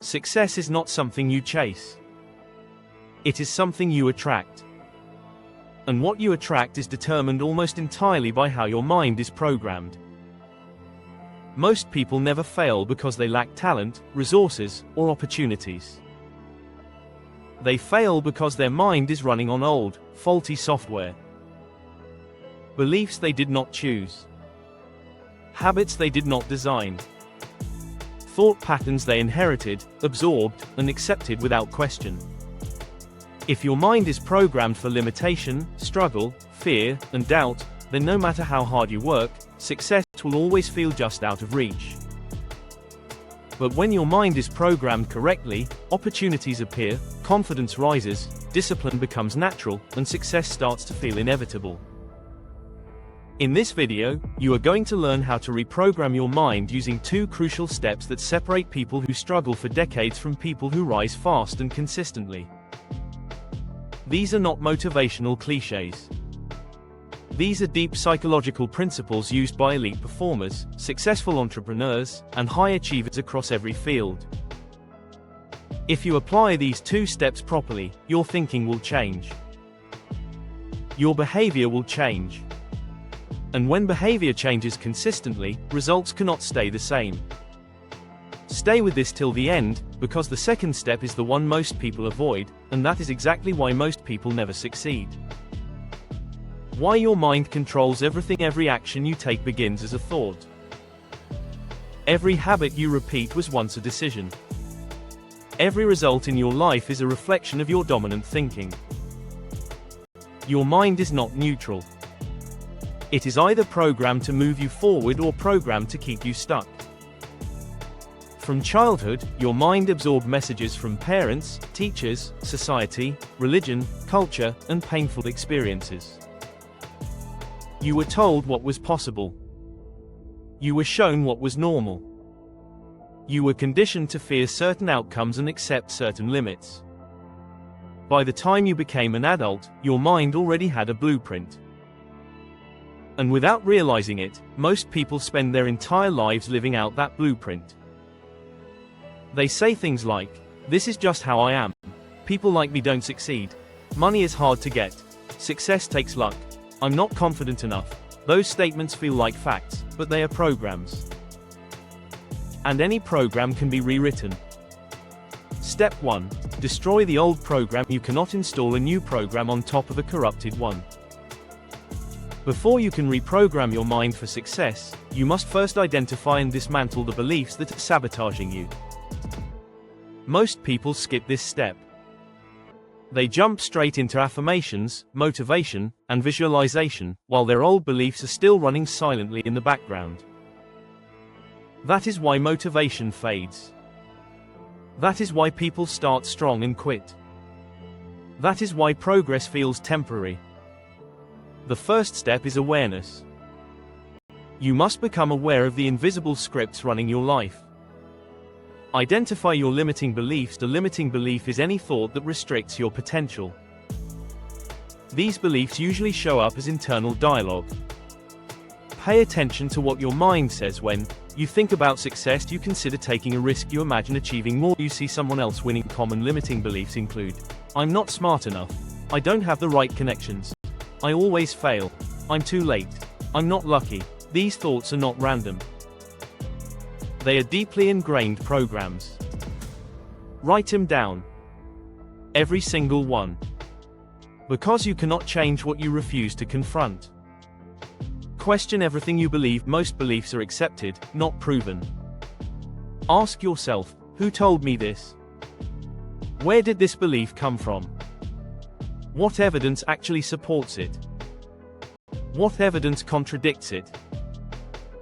Success is not something you chase. It is something you attract. And what you attract is determined almost entirely by how your mind is programmed. Most people never fail because they lack talent, resources, or opportunities. They fail because their mind is running on old, faulty software. Beliefs they did not choose. Habits they did not design. Thought patterns they inherited, absorbed, and accepted without question. If your mind is programmed for limitation, struggle, fear, and doubt, then no matter how hard you work, success will always feel just out of reach. But when your mind is programmed correctly, opportunities appear, confidence rises, discipline becomes natural, and success starts to feel inevitable. In this video, you are going to learn how to reprogram your mind using 2 crucial steps that separate people who struggle for decades from people who rise fast and consistently. These are not motivational cliches. These are deep psychological principles used by elite performers, successful entrepreneurs, and high achievers across every field. If you apply these 2 steps properly, your thinking will change. Your behavior will change. And when behavior changes consistently, results cannot stay the same. Stay with this till the end, because the second step is the one most people avoid, and that is exactly why most people never succeed. Why your mind controls everything. Every action you take begins as a thought. Every habit you repeat was once a decision. Every result in your life is a reflection of your dominant thinking. Your mind is not neutral. It is either programmed to move you forward or programmed to keep you stuck. From childhood, your mind absorbed messages from parents, teachers, society, religion, culture, and painful experiences. You were told what was possible. You were shown what was normal. You were conditioned to fear certain outcomes and accept certain limits. By the time you became an adult, your mind already had a blueprint. And without realizing it, most people spend their entire lives living out that blueprint. They say things like, "This is just how I am. People like me don't succeed. Money is hard to get. Success takes luck. I'm not confident enough." Those statements feel like facts, but they are programs. And any program can be rewritten. Step 1. Destroy the old program. You cannot install a new program on top of a corrupted one. Before you can reprogram your mind for success, you must first identify and dismantle the beliefs that are sabotaging you. Most people skip this step. They jump straight into affirmations, motivation, and visualization, while their old beliefs are still running silently in the background. That is why motivation fades. That is why people start strong and quit. That is why progress feels temporary. The first step is awareness. You must become aware of the invisible scripts running your life. Identify your limiting beliefs. A limiting belief is any thought that restricts your potential. These beliefs usually show up as internal dialogue. Pay attention to what your mind says. When you think about success, you consider taking a risk, you imagine achieving more, you see someone else winning. Common limiting beliefs include, "I'm not smart enough. I don't have the right connections. I always fail. I'm too late. I'm not lucky." These thoughts are not random. They are deeply ingrained programs. Write them down. Every single one. Because you cannot change what you refuse to confront. Question everything you believe. Most beliefs are accepted, not proven. Ask yourself, who told me this? Where did this belief come from? What evidence actually supports it? What evidence contradicts it?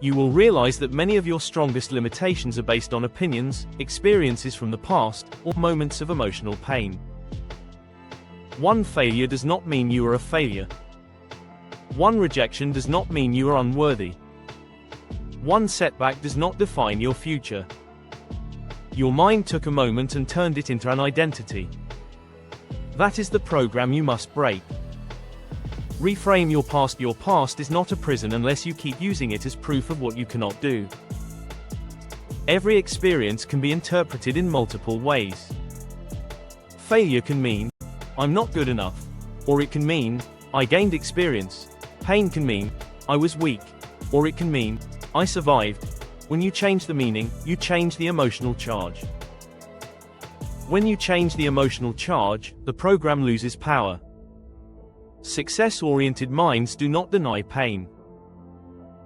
You will realize that many of your strongest limitations are based on opinions, experiences from the past, or moments of emotional pain. One failure does not mean you are a failure. One rejection does not mean you are unworthy. One setback does not define your future. Your mind took a moment and turned it into an identity. That is the program you must break. Reframe your past. Your past is not a prison unless you keep using it as proof of what you cannot do. Every experience can be interpreted in multiple ways. Failure can mean, I'm not good enough, or it can mean, I gained experience. Pain can mean, I was weak, or it can mean, I survived. When you change the meaning, you change the emotional charge. When you change the emotional charge, the program loses power. Success-oriented minds do not deny pain.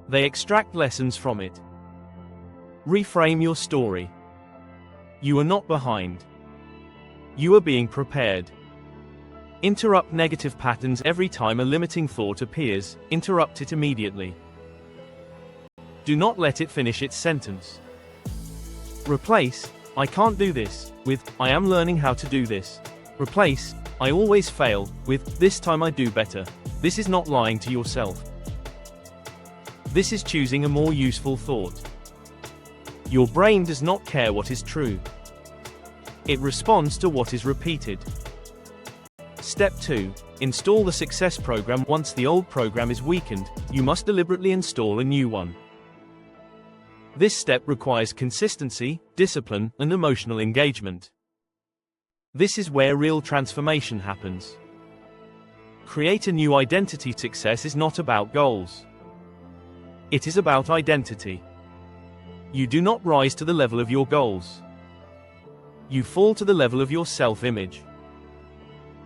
They extract lessons from it. Reframe your story. You are not behind. You are being prepared. Interrupt negative patterns every time a limiting thought appears, interrupt it immediately. Do not let it finish its sentence. Replace, I can't do this, with, I am learning how to do this. Replace, I always fail, with, this time I do better. This is not lying to yourself. This is choosing a more useful thought. Your brain does not care what is true. It responds to what is repeated. Step 2. Install the success program. Once the old program is weakened, you must deliberately install a new one. This step requires consistency, discipline, and emotional engagement. This is where real transformation happens. Create a new identity. Success is not about goals. It is about identity. You do not rise to the level of your goals. You fall to the level of your self-image.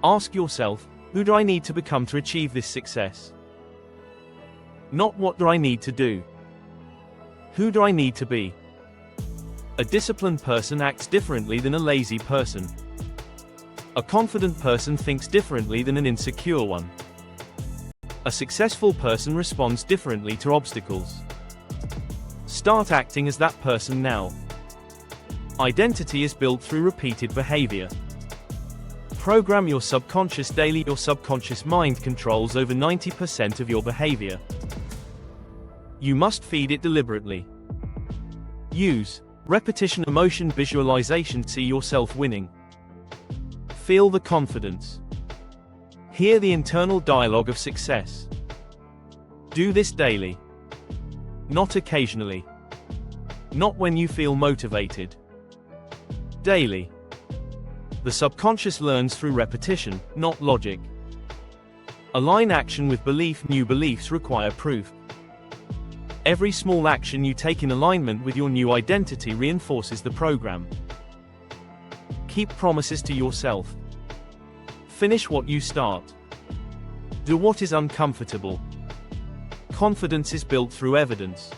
Ask yourself, who do I need to become to achieve this success? Not what do I need to do. Who do I need to be? A disciplined person acts differently than a lazy person. A confident person thinks differently than an insecure one. A successful person responds differently to obstacles. Start acting as that person now. Identity is built through repeated behavior. Program your subconscious daily. Your subconscious mind controls over 90% of your behavior. You must feed it deliberately. Use repetition, emotion, visualization. See yourself winning. Feel the confidence. Hear the internal dialogue of success. Do this daily. Not occasionally. Not when you feel motivated. Daily. The subconscious learns through repetition, not logic. Align action with belief. New beliefs require proof. Every small action you take in alignment with your new identity reinforces the program. Keep promises to yourself. Finish what you start. Do what is uncomfortable. Confidence is built through evidence.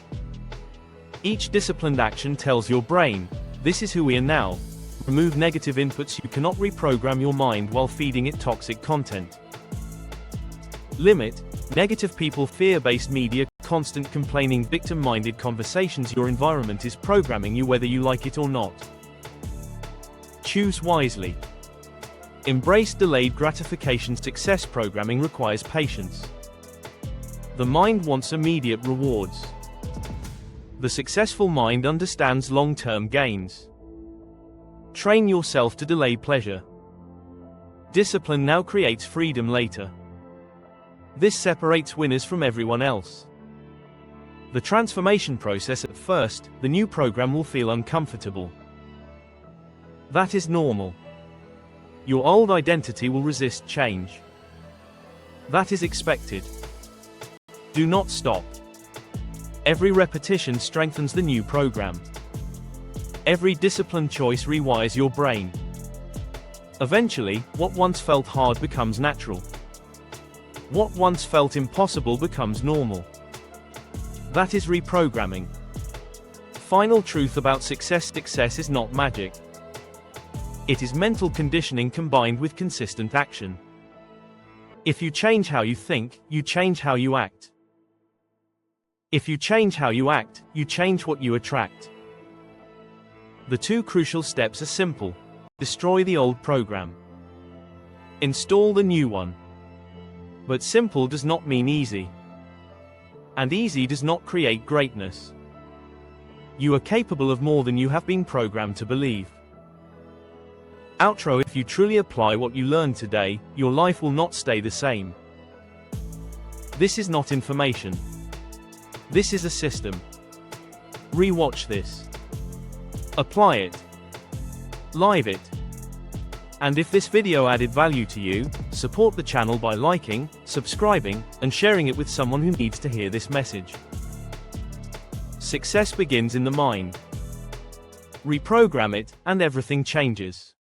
Each disciplined action tells your brain, this is who we are now. Remove negative inputs. You cannot reprogram your mind while feeding it toxic content. Limit negative people, fear-based media, constant complaining, victim-minded conversations. Your environment is programming you whether you like it or not. Choose wisely. Embrace delayed gratification. Success programming requires patience. The mind wants immediate rewards. The successful mind understands long-term gains. Train yourself to delay pleasure. Discipline now creates freedom later. This separates winners from everyone else. The transformation process. At first, the new program will feel uncomfortable. That is normal. Your old identity will resist change. That is expected. Do not stop. Every repetition strengthens the new program. Every disciplined choice rewires your brain. Eventually, what once felt hard becomes natural. What once felt impossible becomes normal. That is reprogramming. Final truth about success. Success is not magic. It is mental conditioning combined with consistent action. If you change how you think, you change how you act. If you change how you act, you change what you attract. The two crucial steps are simple. Destroy the old program. Install the new one. But simple does not mean easy. And easy does not create greatness. You are capable of more than you have been programmed to believe. Outro. If you truly apply what you learned today, your life will not stay the same. This is not information. This is a system. Rewatch this. Apply it. Live it. And if this video added value to you, support the channel by liking, subscribing, and sharing it with someone who needs to hear this message. Success begins in the mind. Reprogram it, and everything changes.